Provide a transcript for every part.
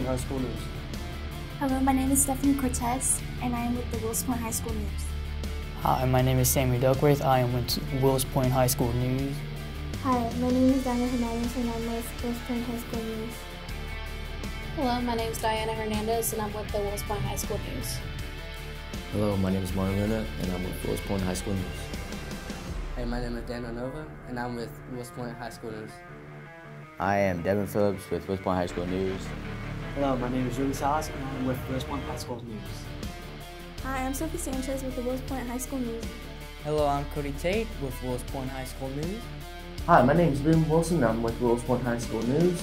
High School News. Hello, my name is Stephanie Cortez, and I am with the Wills Point High School News. Hi, my name is Sammy Duckworth. I am with Wills Point High School News. Hi, my name is Diana Hernandez, and I'm with Wills Point High School News. Hello, my name is Diana Hernandez, and I'm with the Wills Point High School News. Hello, my name is Martin Luna, and I'm with Wills Point High School News. Hey, my name is Daniel Nova, and I'm with Wills Point High School News. I am Devin Phillips with Wills Point High School News. Hello, my name is Julie Salas, and I'm with Wills Point High School News. Hi, I'm Sophie Sanchez with the Wills Point High School News. Hello, I'm Cody Tate with Wills Point High School News. Hi, my name is Liam Wilson, and I'm with Wills Point High School News.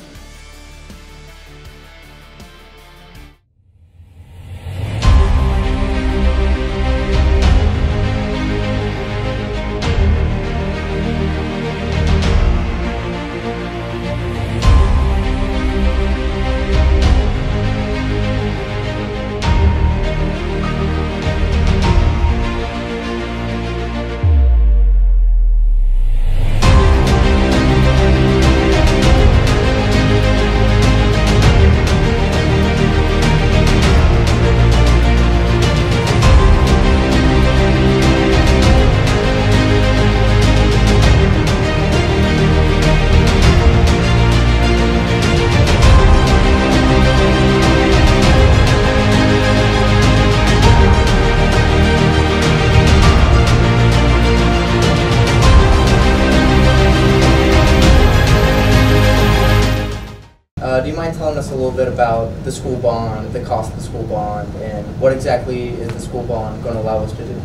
Do you mind telling us a little bit about the school bond, the cost of the school bond, and what exactly is the school bond going to allow us to do?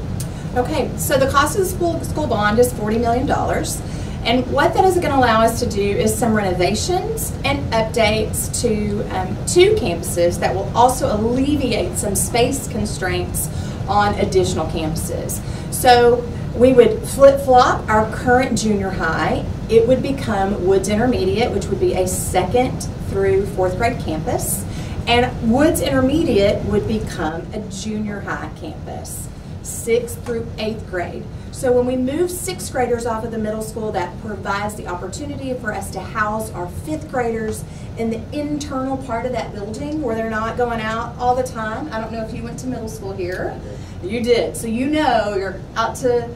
Okay, so the cost of the school bond is $40 million. And what that is going to allow us to do is some renovations and updates to two campuses that will also alleviate some space constraints on additional campuses. So we would flip-flop our current junior high. It would become Woods Intermediate, which would be a 2nd through 4th grade campus. And Woods Intermediate would become a junior high campus, 6th through 8th grade. So when we move 6th graders off of the middle school, that provides the opportunity for us to house our 5th graders in the internal part of that building where they're not going out all the time. I don't know if you went to middle school here. You did. So you know you're out to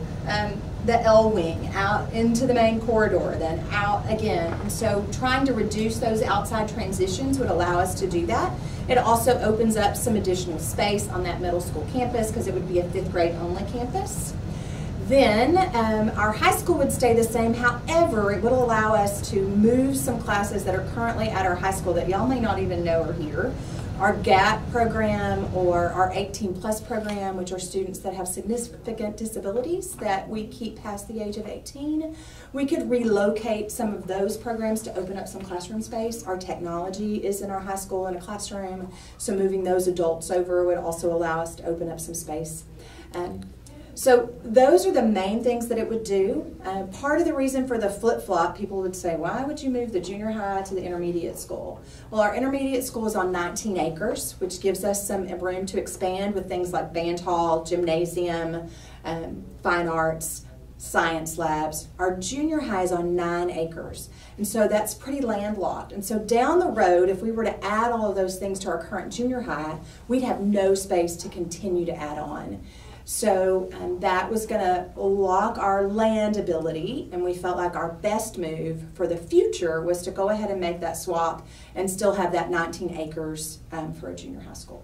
the L wing, out into the main corridor, then out again. And so trying to reduce those outside transitions would allow us to do that. It also opens up some additional space on that middle school campus because it would be a 5th grade only campus. Then our high school would stay the same. However, it would allow us to move some classes that are currently at our high school that y'all may not even know are here. Our GAP program or our 18+ program, which are students that have significant disabilities that we keep past the age of 18. We could relocate some of those programs to open up some classroom space. Our technology is in our high school in a classroom, so moving those adults over would also allow us to open up some space. So those are the main things that it would do. Part of the reason for the flip-flop, people would say, why would you move the junior high to the intermediate school? Well, our intermediate school is on 19 acres, which gives us some room to expand with things like band hall, gymnasium, fine arts, science labs. Our junior high is on 9 acres, and so that's pretty landlocked. And so down the road, if we were to add all of those things to our current junior high, we'd have no space to continue to add on. So that was going to lock our land ability, and we felt like our best move for the future was to go ahead and make that swap and still have that 19 acres for a junior high school.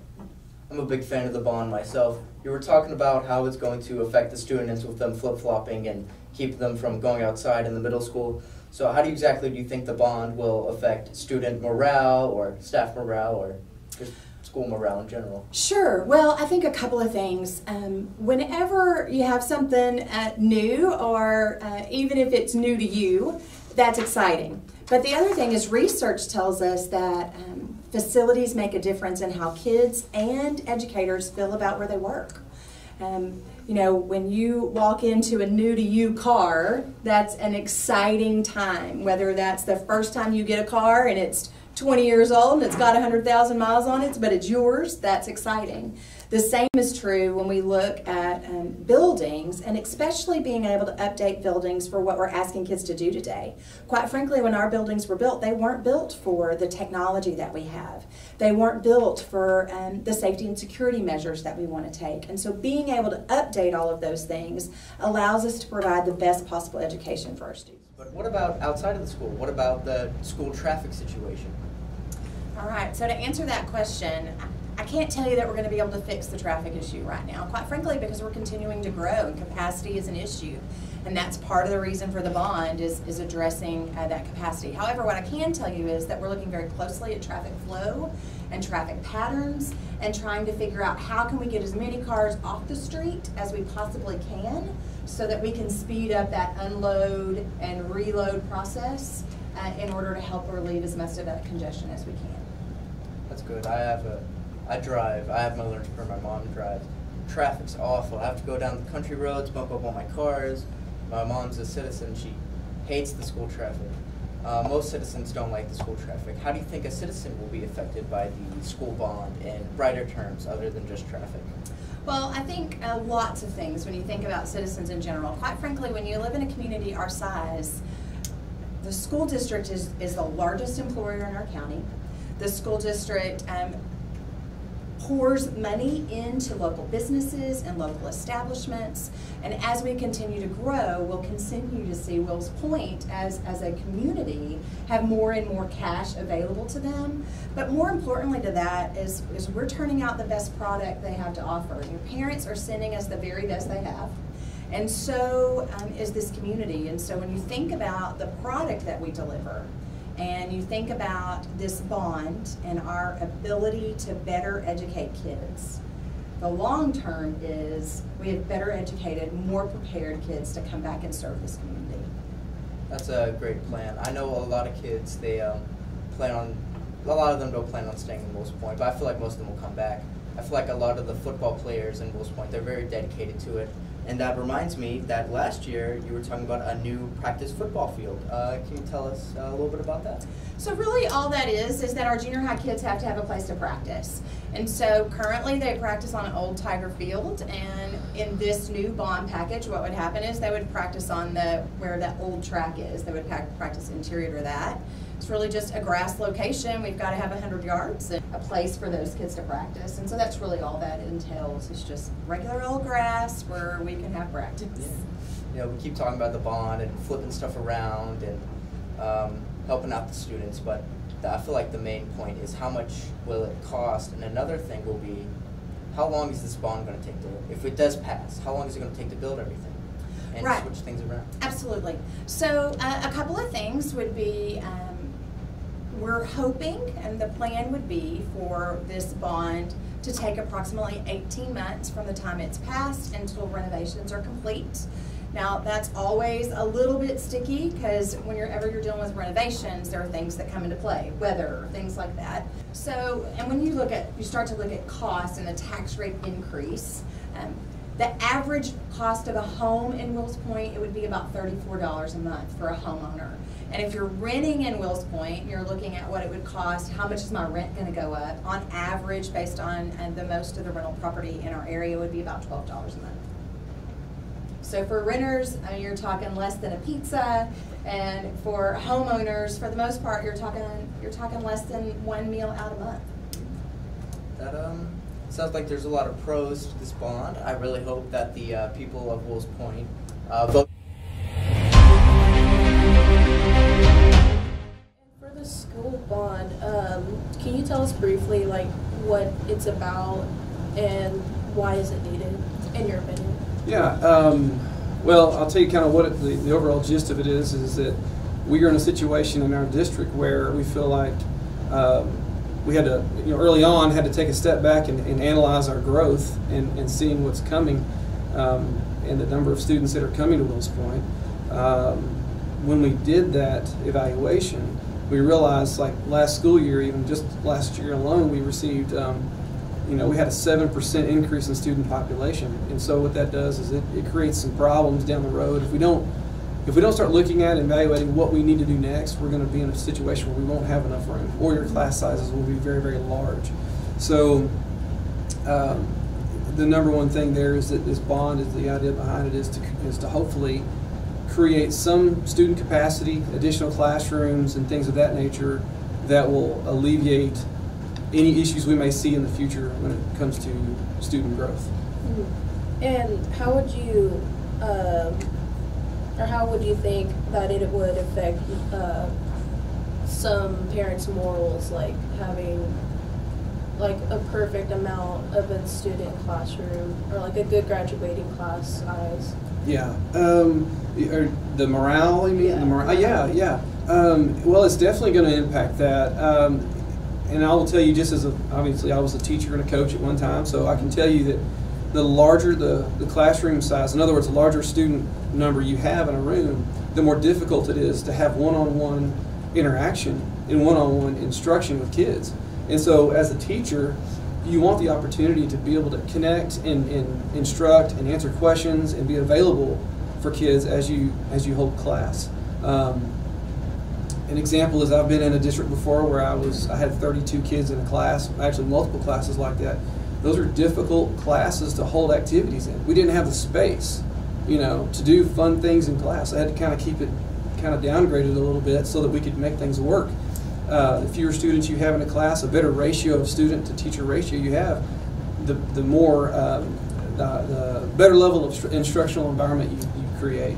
I'm a big fan of the bond myself. You were talking about how it's going to affect the students with them flip-flopping and keep them from going outside in the middle school. So how exactly do you think the bond will affect student morale or staff morale or just school morale in general? Sure. Well, I think a couple of things. Whenever you have something new, or even if it's new to you, that's exciting. But the other thing is research tells us that facilities make a difference in how kids and educators feel about where they work. You know, when you walk into a new to you car, that's an exciting time, whether that's the first time you get a car and it's 20 years old and it's got 100,000 miles on it, but it's yours. That's exciting. The same is true when we look at buildings, and especially being able to update buildings for what we're asking kids to do today. Quite frankly, when our buildings were built, they weren't built for the technology that we have. They weren't built for the safety and security measures that we want to take. And so being able to update all of those things allows us to provide the best possible education for our students. But what about outside of the school? What about the school traffic situation? All right, so to answer that question, I can't tell you that we're going to be able to fix the traffic issue right now, quite frankly, because we're continuing to grow and capacity is an issue. And that's part of the reason for the bond is addressing that capacity. However, what I can tell you is that we're looking very closely at traffic flow and traffic patterns and trying to figure out how can we get as many cars off the street as we possibly can so that we can speed up that unload and reload process in order to help relieve as much of that congestion as we can. That's good. I drive. I have my learner's permit. My mom drives. Traffic's awful. I have to go down the country roads, bump up all my cars. My mom's a citizen. She hates the school traffic. Most citizens don't like the school traffic. How do you think a citizen will be affected by the school bond in brighter terms other than just traffic? Well, I think lots of things when you think about citizens in general. Quite frankly, when you live in a community our size, the school district is the largest employer in our county. The school district pours money into local businesses and local establishments, and as we continue to grow, we'll continue to see Wills Point as a community have more and more cash available to them. But more importantly to that is we're turning out the best product they have to offer. Your parents are sending us the very best they have, and so is this community. And so when you think about the product that we deliver, and you think about this bond and our ability to better educate kids, the long term is we have better educated, more prepared kids to come back and serve this community. That's a great plan. I know a lot of kids, they a lot of them don't plan on staying in Wills Point, but I feel like most of them will come back. I feel like a lot of the football players in Wills Point, they're very dedicated to it. And that reminds me that last year you were talking about a new practice football field. Can you tell us a little bit about that? So really all that is that our junior high kids have to have a place to practice. And so currently they practice on an old Tiger field, and in this new bond package what would happen is they would practice on where that old track is. They would practice interior to that. It's really just a grass location. We've got to have 100 yards and a place for those kids to practice. And so that's really all that entails. It's just regular old grass where we can have practice. Yeah. You know, we keep talking about the bond and flipping stuff around and helping out the students, but I feel like the main point is how much will it cost, and another thing will be how long is this bond going to take to, if it does pass, how long is it going to take to build everything and right. Switch things around? Absolutely. So a couple of things would be we're hoping, and the plan would be for this bond to take approximately 18 months from the time it's passed until renovations are complete. Now that's always a little bit sticky because whenever you're dealing with renovations, there are things that come into play, weather, things like that. So, and when you start to look at cost and the tax rate increase, the average cost of a home in Wills Point, it would be about $34 a month for a homeowner. And if you're renting in Wills Point, you're looking at what it would cost, how much is my rent going to go up? On average, based on the most of the rental property in our area, would be about $12 a month. So for renters, I mean, you're talking less than a pizza, and for homeowners, for the most part, you're talking less than one meal out a month. That sounds like there's a lot of pros to this bond. I really hope that the people of Wills Point vote. For the school bond, can you tell us briefly like what it's about and why is it needed, in your opinion? Yeah, well, I'll tell you kind of what the overall gist of it is that we are in a situation in our district where we feel like we had to, early on had to take a step back and analyze our growth and seeing what's coming and the number of students that are coming to Wills Point. When we did that evaluation, we realized like last school year, even just last year alone, we received we had a 7% increase in student population, and so what that does is it creates some problems down the road if we don't if we don't start looking at and evaluating what we need to do next, we're going to be in a situation where we won't have enough room, or your class sizes will be very, very large. So the number one thing there is that this bond, is the idea behind it is to hopefully create some student capacity, additional classrooms, and things of that nature that will alleviate any issues we may see in the future when it comes to student growth. Mm-hmm. And how would you, or how would you think that it would affect some parents' morals, like having like a perfect amount of a student classroom, or like a good graduating class size? Yeah. Or the morale, you mean? Yeah. The morale? Yeah. Well, it's definitely going to impact that. And I will tell you, just as obviously I was a teacher and a coach at one time, so I can tell you that the larger the classroom size, in other words, the larger student number you have in a room, the more difficult it is to have one-on-one interaction and one-on-one instruction with kids. And so as a teacher, you want the opportunity to be able to connect and instruct and answer questions and be available for kids as you hold class. An example is I've been in a district before where I had 32 kids in a class, actually multiple classes like that. Those are difficult classes to hold activities in. We didn't have the space, to do fun things in class. I had to kind of keep it kind of downgraded a little bit so that we could make things work. The fewer students you have in a class, a better ratio of student to teacher ratio you have, the more, the better level of instructional environment you create.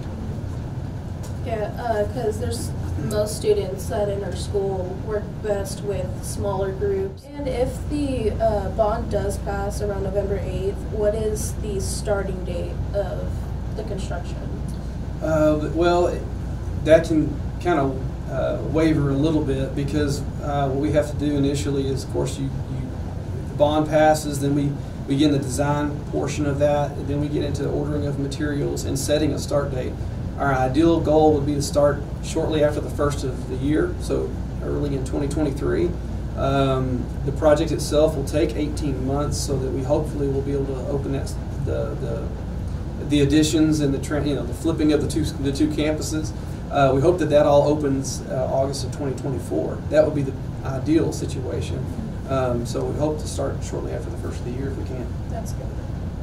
Yeah, because there's most students that in our school work best with smaller groups. And if the bond does pass around November 8th, what is the starting date of the construction? Well, that can kind of waver a little bit, because what we have to do initially is, of course, the bond passes, then we begin the design portion of that, and then we get into ordering of materials and setting a start date. Our ideal goal would be to start shortly after the first of the year, so early in 2023. The project itself will take 18 months, so that we hopefully will be able to open the additions and the flipping of the two campuses. We hope that all opens August of 2024. That would be the ideal situation. So we hope to start shortly after the first of the year if we can. That's good.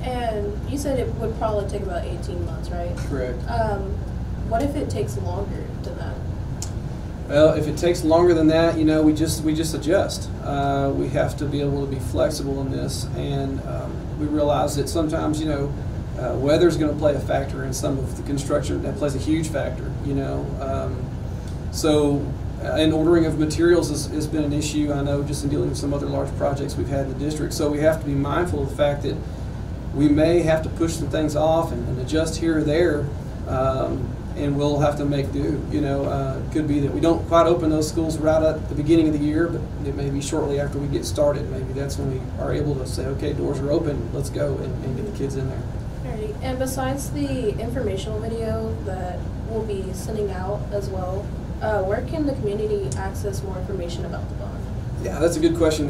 And you said it would probably take about 18 months, right? Correct. What if it takes longer than that? Well, if it takes longer than that, we just adjust. We have to be able to be flexible in this, and we realize that sometimes, weather's going to play a factor in some of the construction. That plays a huge factor, and ordering of materials has been an issue, I know, just in dealing with some other large projects we've had in the district. So we have to be mindful of the fact that we may have to push some things off and adjust here or there, and we'll have to make do. It could be that we don't quite open those schools right at the beginning of the year, but it may be shortly after we get started. Maybe that's when we are able to say, okay, doors are open, let's go and get the kids in there. Alrighty. And besides the informational video that we'll be sending out as well, where can the community access more information about the bond? Yeah, that's a good question.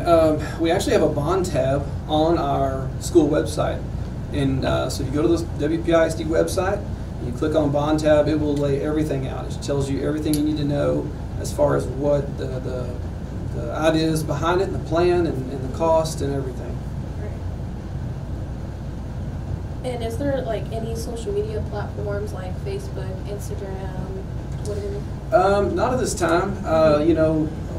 We actually have a bond tab on our school website. And so if you go to the WPHS website, and you click on bond tab, it will lay everything out. It tells you everything you need to know as far as what the ideas behind it, and the plan, and the cost, and everything. Right. And is there like any social media platforms like Facebook, Instagram, Twitter? Not at this time.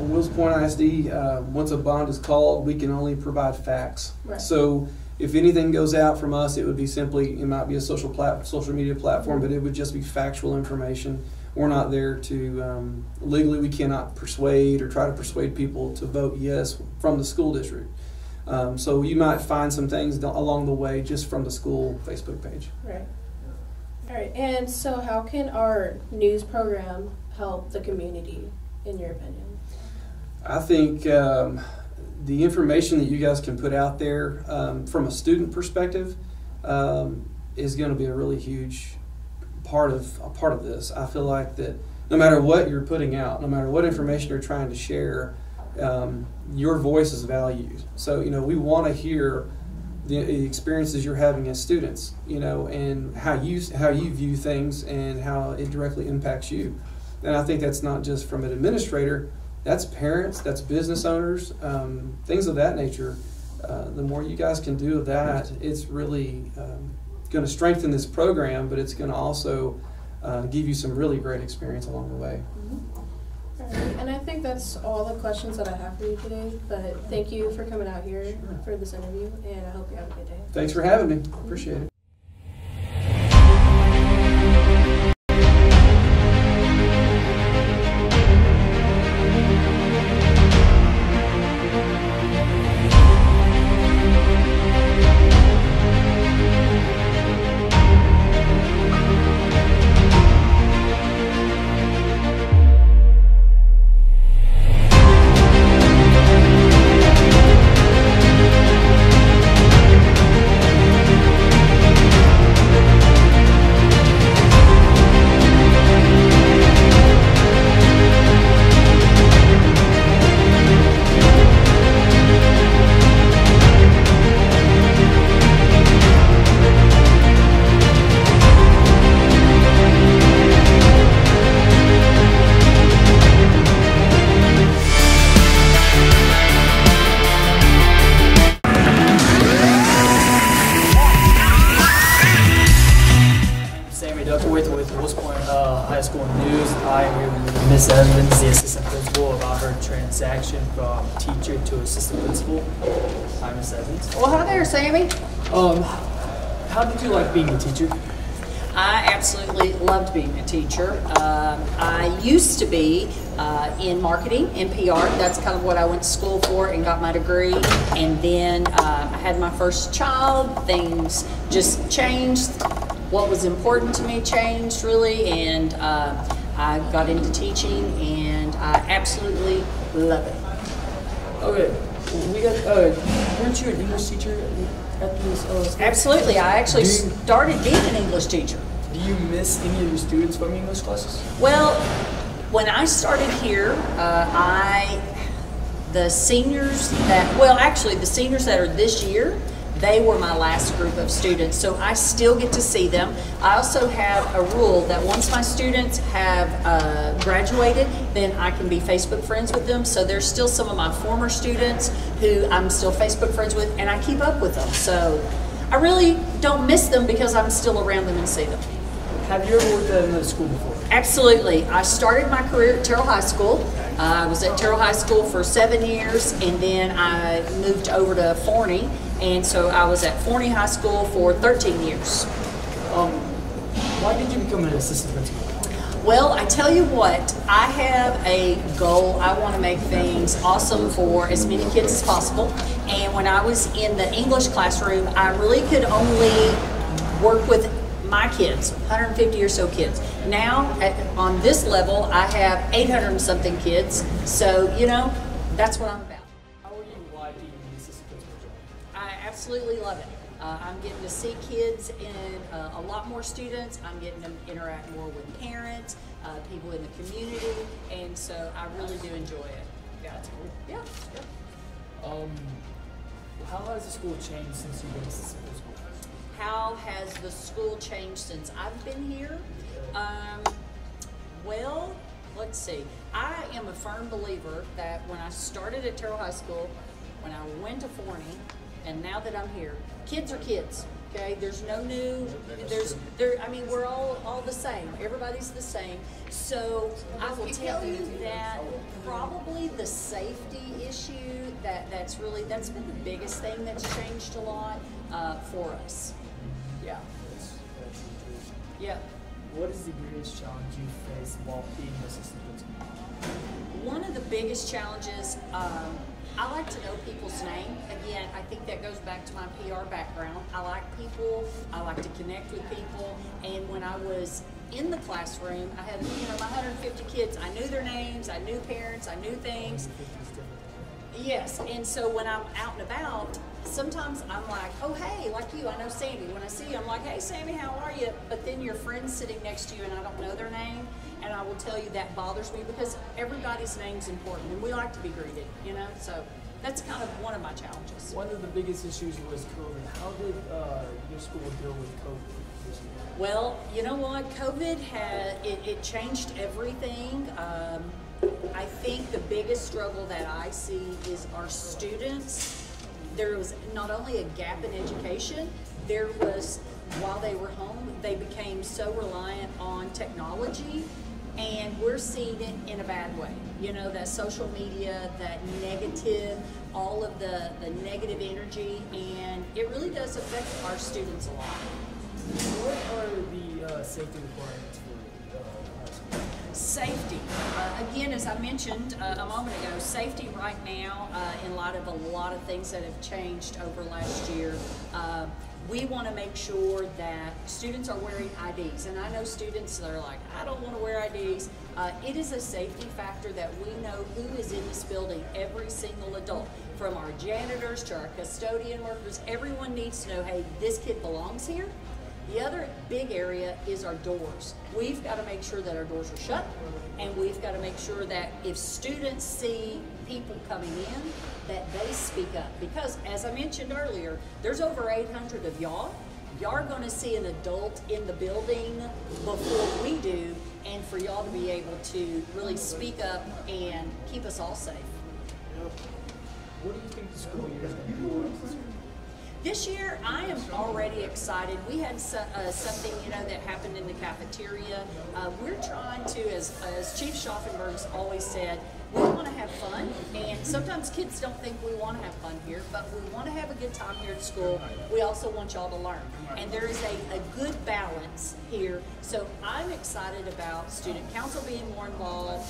Wills Point ISD, once a bond is called, we can only provide facts. Right. So if anything goes out from us, it would be it might be a social media platform, but it would just be factual information. We're not there to, legally we cannot persuade or try to persuade people to vote yes from the school district. So you might find some things along the way just from the school Facebook page. Right. All right. And so how can our news program help the community, in your opinion? I think the information that you guys can put out there from a student perspective is going to be a really huge part of this. I feel like that no matter what you're putting out, no matter what information you're trying to share, your voice is valued. So we want to hear the experiences you're having as students, and how you view things and how it directly impacts you. And I think that's not just from an administrator, that's parents, that's business owners, things of that nature. The more you guys can do of that, it's really going to strengthen this program, but it's going to also give you some really great experience along the way. And I think that's all the questions that I have for you today, but thank you for coming out here for this interview, and I hope you have a good day. Thanks for having me. Appreciate it. With Wills Point High School News. I am here with Miss Evans, the assistant principal, about her transaction from teacher to assistant principal. Hi, Miss Evans. Well, hi there, Sammy. How did you like being a teacher? I absolutely loved being a teacher. I used to be in marketing and PR. That's kind of what I went to school for and got my degree. And then I had my first child. Things just changed. What was important to me changed, really, and I got into teaching, and I absolutely love it. Okay, we got, weren't you an English teacher at this school? Absolutely, I actually started being an English teacher. Do you miss any of your students from English classes? Well, when I started here, the seniors that are this year, they were my last group of students, so I still get to see them. I also have a rule that once my students have graduated, then I can be Facebook friends with them. So there's still some of my former students who I'm still Facebook friends with, and I keep up with them. So I really don't miss them because I'm still around them and see them. Have you ever worked at another school before? Absolutely. I started my career at Terrell High School. I was at Terrell High School for 7 years, and then I moved over to Forney. And so I was at Forney High School for 13 years. Why did you become an assistant principal? Well, I tell you what, I have a goal. I want to make things awesome for as many kids as possible. And when I was in the English classroom, I really could only work with my kids, 150 or so kids. Now, on this level, I have 800 and something kids. So, that's what I'm about. I absolutely love it. I'm getting to see kids and a lot more students. I'm getting to interact more with parents, people in the community, and so I really do enjoy it. Yeah, that's cool. Yeah. How has the school changed since you've been assistant principal? How has the school changed since I've been here? Well, let's see. I am a firm believer that when I started at Terrell High School, when I went to Forney, and now that I'm here, kids are kids. Okay, there's no new. We're all the same. Everybody's the same. So I will tell you that probably the safety issue that's been the biggest thing that's changed a lot for us. Yeah. Yeah. What is the greatest challenge you face while being an assistant principal? One of the biggest challenges. I like to know people's name. Again, I think that goes back to my PR background. I like people. I like to connect with people. And when I was in the classroom, I had my 150 kids. I knew their names. I knew parents. I knew things. Yes. And so when I'm out and about, sometimes I'm like, oh, hey, like you, I know Sammy. When I see you, I'm like, hey, Sammy, how are you? But then your friend's sitting next to you and I don't know their name. And I will tell you that bothers me because everybody's name's important and we like to be greeted, so that's kind of one of my challenges. One of the biggest issues was COVID. How did your school deal with COVID this year? Well, you know what? COVID it changed everything. I think the biggest struggle that I see is our students. There was not only a gap in education, there was, while they were home, they became so reliant on technology, and we're seeing it in a bad way. You know, that social media, that negative, all of the negative energy, and it really does affect our students a lot. What are the safety requirements for high school? Safety. Again, as I mentioned a moment ago, safety right now, in light of a lot of things that have changed over last year, we want to make sure that students are wearing IDs. And I know students that are like, I don't want to wear IDs. It is a safety factor that we know who is in this building, every single adult. From our janitors to our custodian workers, everyone needs to know, hey, this kid belongs here. The other big area is our doors. We've got to make sure that our doors are shut, and we've got to make sure that if students see people coming in, that they speak up. Because, as I mentioned earlier, there's over 800 of y'all. Y'all are going to see an adult in the building before we do, and for y'all to be able to really speak up and keep us all safe. What do you think the school year is going to be like? This year, I am already excited. We had something, you know, that happened in the cafeteria. We're trying to, as Chief Schaffenberg's always said, we want to have fun, and sometimes kids don't think we want to have fun here, but we want to have a good time here at school. We also want y'all to learn, and there is a good balance here. So I'm excited about student council being more involved,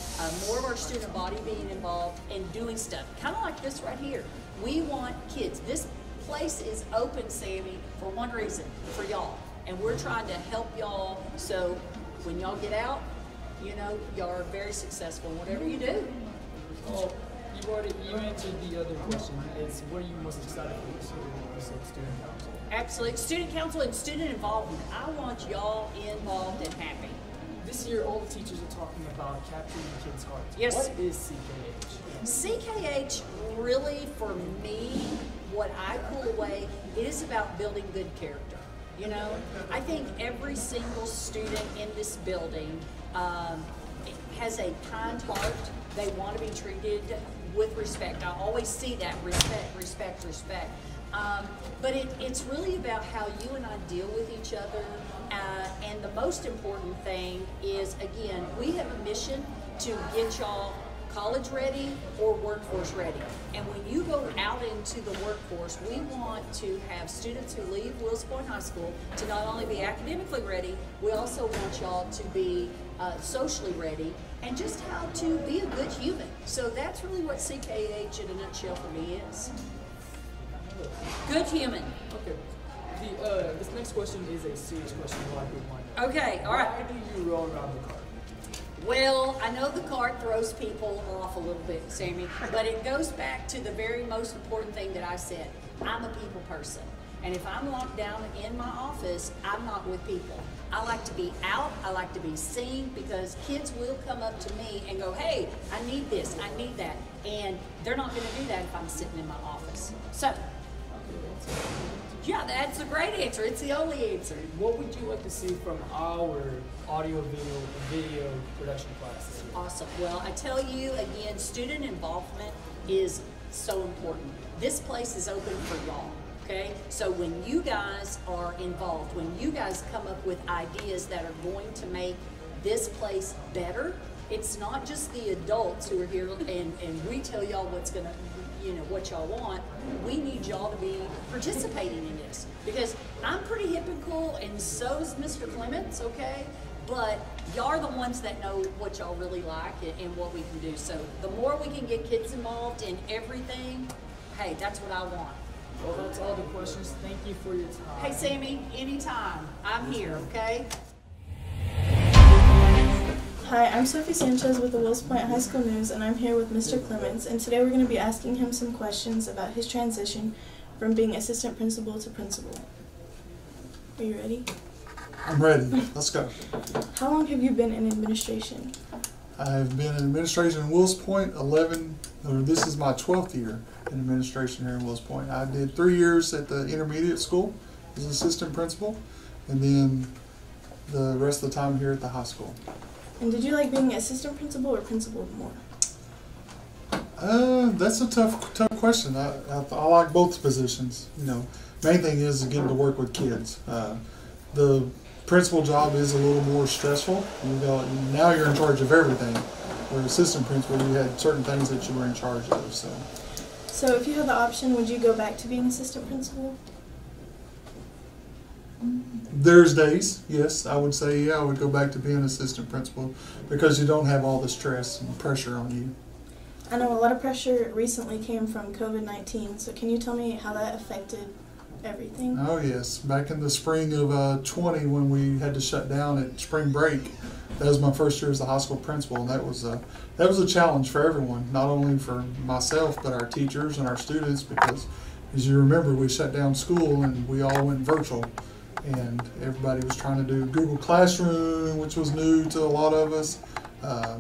more of our student body being involved, and doing stuff, kind of like this right here. We want kids. This place is open, Sammy, for one reason, for y'all. And we're trying to help y'all so when y'all get out, you know, y'all are very successful in whatever you do. Well, you answered the other question. It's what are you most excited for this year? You said student council. Absolutely. Student council and student involvement. I want y'all involved and happy. This year, all the teachers are talking about capturing kids' hearts. Yes. What is CKH? CKH, really, for me, what I pull away, it is about building good character. You know, I think every single student in this building has a kind heart. They want to be treated with respect. I always see that respect, respect, respect. But it's really about how you and I deal with each other. And the most important thing is, again, we have a mission to get y'all college ready or workforce ready. And when you go out into the workforce, we want to have students who leave Wills Point High School to not only be academically ready, we also want y'all to be socially ready and just how to be a good human. So that's really what CKH in a nutshell for me is. Good human. Okay. This next question is a serious question. A lot of people want to know. Okay, all right. Why do you roll around the cart? Well, I know the cart throws people off a little bit, Sammy, but it goes back to the very most important thing that I said. I'm a people person. And if I'm locked down in my office, I'm not with people. I like to be out, I like to be seen, because kids will come up to me and go, hey, I need this, I need that. And they're not going to do that if I'm sitting in my office. So, yeah, that's a great answer. It's the only answer. What would you like to see from our audio, video production classes? Awesome. Well, I tell you again, student involvement is so important. This place is open for y'all. Okay? So when you guys are involved, when you guys come up with ideas that are going to make this place better, it's not just the adults who are here and we tell y'all what's gonna, you know, what y'all want. We need y'all to be participating in this, because I'm pretty hip and cool, and so is Mr. Clements, okay? But y'all are the ones that know what y'all really like and what we can do. So the more we can get kids involved in everything, hey, that's what I want. Well, that's all the questions. Thank you for your time. Hey, Sammy, anytime. I'm here, okay? Hi, I'm Sophie Sanchez with the Wills Point High School News, and I'm here with Mr. Clements, and today we're going to be asking him some questions about his transition from being assistant principal to principal. Are you ready? I'm ready. Let's go. How long have you been in administration? I've been in administration in Wills Point this is my 12th year in administration here in Wills Point. I did 3 years at the intermediate school as assistant principal, and then the rest of the time here at the high school. And did you like being assistant principal or principal more? That's a tough question. I like both positions. Main thing is getting to work with kids. The principal job is a little more stressful. Now you're in charge of everything. Where assistant principal, you had certain things that you were in charge of. So if you had the option, would you go back to being assistant principal? There's days, yes, I would say, yeah, I would go back to being assistant principal because you don't have all the stress and pressure on you. I know a lot of pressure recently came from COVID-19, so can you tell me how that affected everything? Oh yes, back in the spring of 20 when we had to shut down at spring break, that was my first year as the high school principal, and that was a challenge for everyone, not only for myself but our teachers and our students, because as you remember, we shut down school and we all went virtual, and everybody was trying to do Google Classroom, which was new to a lot of us.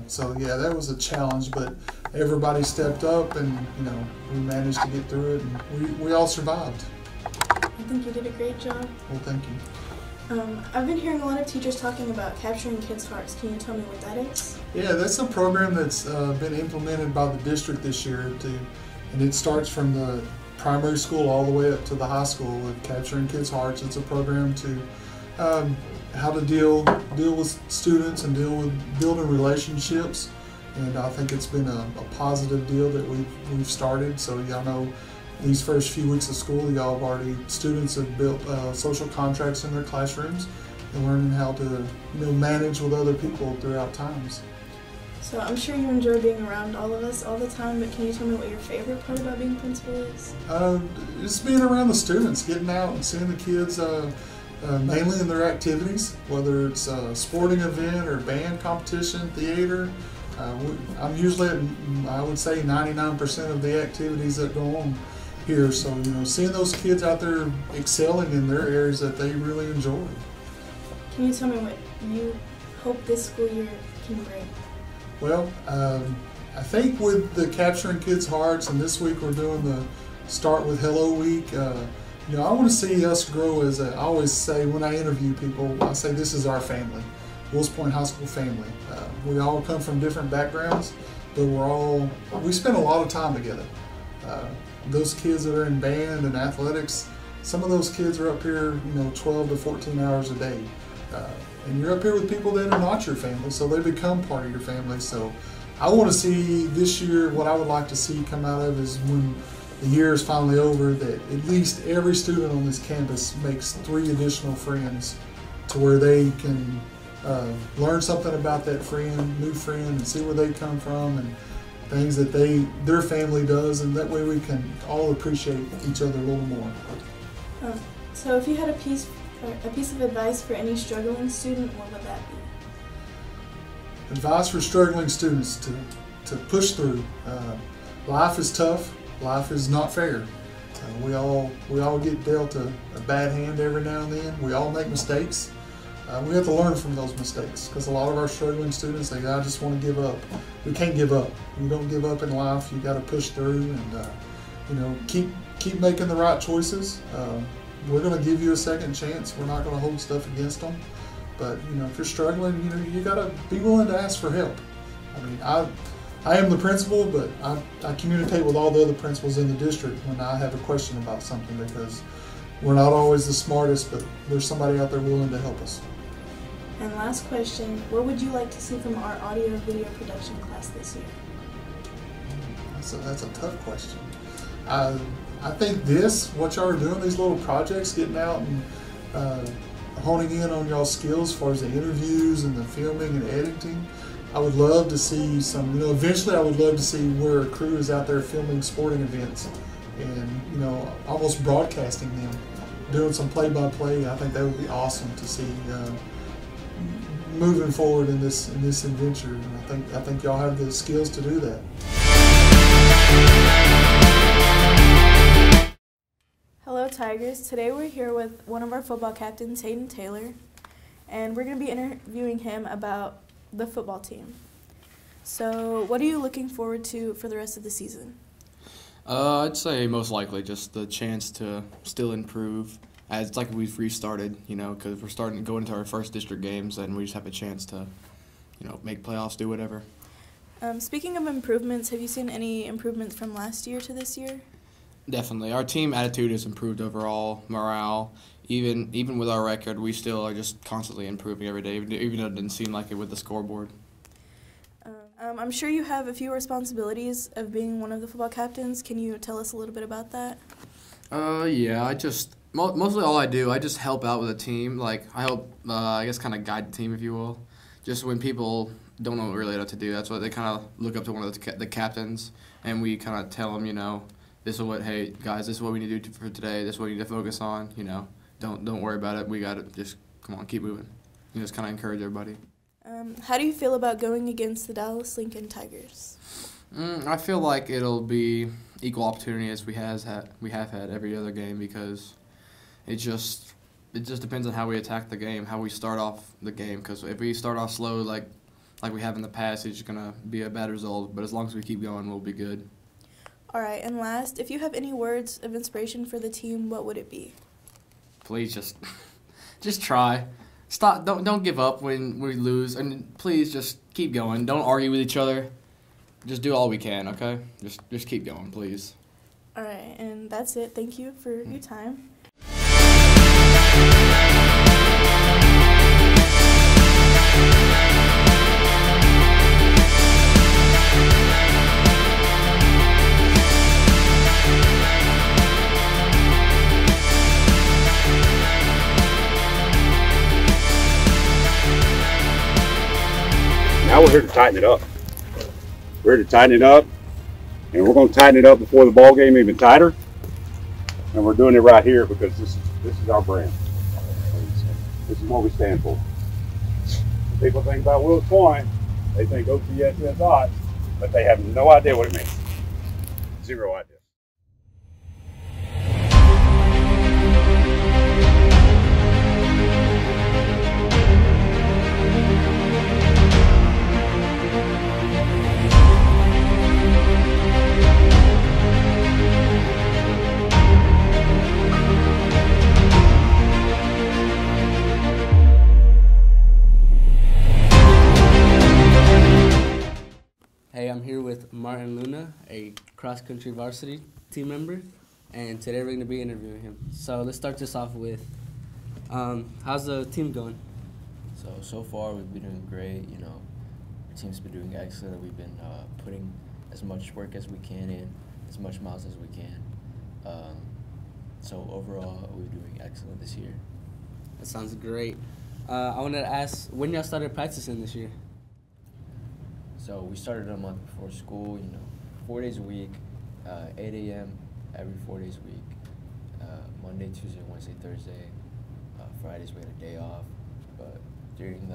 So yeah, that was a challenge, but everybody stepped up, and we managed to get through it, and we all survived. I think you did a great job. Well, thank you. I've been hearing a lot of teachers talking about capturing kids' hearts. Can you tell me what that is? Yeah, that's a program that's been implemented by the district this year, and it starts from the primary school all the way up to the high school with capturing kids' hearts. It's a program to how to deal with students and deal with building relationships, and I think it's been a positive deal that we've started. So y'all know these first few weeks of school, students have built social contracts in their classrooms and learning how to manage with other people throughout times. So I'm sure you enjoy being around all of us all the time, but can you tell me what your favorite part about being principal is? Just being around the students, getting out and seeing the kids mainly in their activities, whether it's a sporting event or band competition, theater. I'm usually at, I would say, 99% of the activities that go on here. So, seeing those kids out there excelling in their areas that they really enjoy. Can you tell me what you hope this school year can bring? Well, I think with the Capturing Kids' Hearts, and this week we're doing the Start with Hello Week, I want to see us grow as I always say when I interview people, I say this is our family, Wills Point High School family. We all come from different backgrounds, but we spend a lot of time together. Those kids that are in band and athletics, some of those kids are up here, 12 to 14 hours a day. And you're up here with people that are not your family, so they become part of your family. So I want to see this year, what I would like to see come out of is when the year is finally over, that at least every student on this campus makes 3 additional friends to where they can learn something about that new friend, and see where they come from and things that their family does, and that way we can all appreciate each other a little more. So if you had a piece of advice for any struggling student, what would that be? Advice for struggling students to push through. Life is tough. Life is not fair. We all get dealt a bad hand every now and then. We all make mistakes. We have to learn from those mistakes, because a lot of our struggling students say, I just want to give up. We can't give up. You don't give up in life. You got to push through and keep making the right choices. We're going to give you a second chance. We're not going to hold stuff against them. But if you're struggling, you got to be willing to ask for help. I mean, I am the principal, but I communicate with all the other principals in the district when I have a question about something, because we're not always the smartest, but there's somebody out there willing to help us. And last question, what would you like to see from our audio video production class this year? That's a tough question. I think what y'all are doing, these little projects, getting out and honing in on y'all's skills as far as the interviews and the filming and editing. I would love to see some, eventually I would love to see where a crew is out there filming sporting events and, almost broadcasting them, doing some play-by-play. I think that would be awesome to see moving forward in this adventure. And I think y'all have the skills to do that. Hello Tigers, today we're here with one of our football captains, Hayden Taylor, and we're going to be interviewing him about the football team. So, what are you looking forward to for the rest of the season? I'd say most likely just the chance to still improve. As it's like we've restarted, because we're starting to go into our first district games, and we just have a chance to, make playoffs, do whatever. Speaking of improvements, have you seen any improvements from last year to this year? Definitely. Our team attitude has improved overall, morale. Even with our record, we still are just constantly improving every day, even though it didn't seem like it with the scoreboard. I'm sure you have a few responsibilities of being one of the football captains. Can you tell us a little bit about that? Yeah, mostly all I do, I just help out with the team. Like, I help, I guess, kind of guide the team, if you will. Just when people don't know really what to do, that's what they kind of look up to one of the captains, and we kind of tell them, this is what, hey, guys, this is what we need to do for today. This is what we need to focus on, Don't worry about it. We got it. Just, come on, keep moving. Just kind of encourage everybody. How do you feel about going against the Dallas Lincoln Tigers? I feel like it'll be equal opportunity as we have had every other game, because it just depends on how we attack the game, how we start off the game. Because if we start off slow like we have in the past, it's gonna be a bad result. But as long as we keep going, we'll be good. All right, and last, if you have any words of inspiration for the team, what would it be? Please just try. Stop. Don't give up when we lose, and please just keep going. Don't argue with each other. Just do all we can, okay? Just keep going, please. All right, and that's it. Thank you for your time. Now we're here to tighten it up. We're here to tighten it up, and we're going to tighten it up before the ball game even tighter. And we're doing it right here because this is our brand. This is what we stand for. When people think about Wills Point, they think OPSS odds, but they have no idea what it means. Zero idea. Hey, I'm here with Martin Luna, a cross-country varsity team member, and today we're going to be interviewing him. So let's start this off with, how's the team going? So far we've been doing great. Our team's been doing excellent. We've been putting as much work as we can in, as much miles as we can. So overall, we're doing excellent this year. That sounds great. I wanted to ask, when y'all started practicing this year? So we started a month before school, 4 days a week, 8 a.m. every 4 days a week, Monday, Tuesday, Wednesday, Thursday, Fridays we had a day off. But during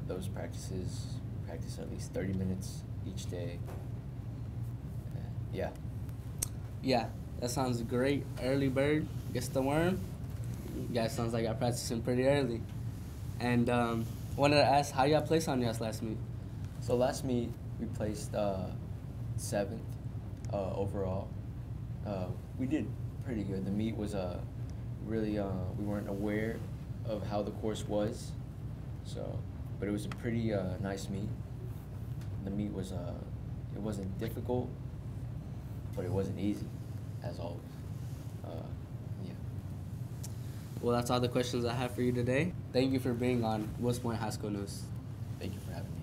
those practices, we practice at least 30 minutes each day. Yeah. Yeah, that sounds great. Early bird gets the worm. You guys sounds like y'all practicing pretty early. And wanted to ask, how y'all placed on y'all's last meet? So last meet, we placed 7th overall. We did pretty good. The meet was really, we weren't aware of how the course was, but it was a pretty nice meet. The meet was, it wasn't difficult, but it wasn't easy, as always. Yeah. Well, that's all the questions I have for you today. Thank you for being on Wills Point High School News. Thank you for having me.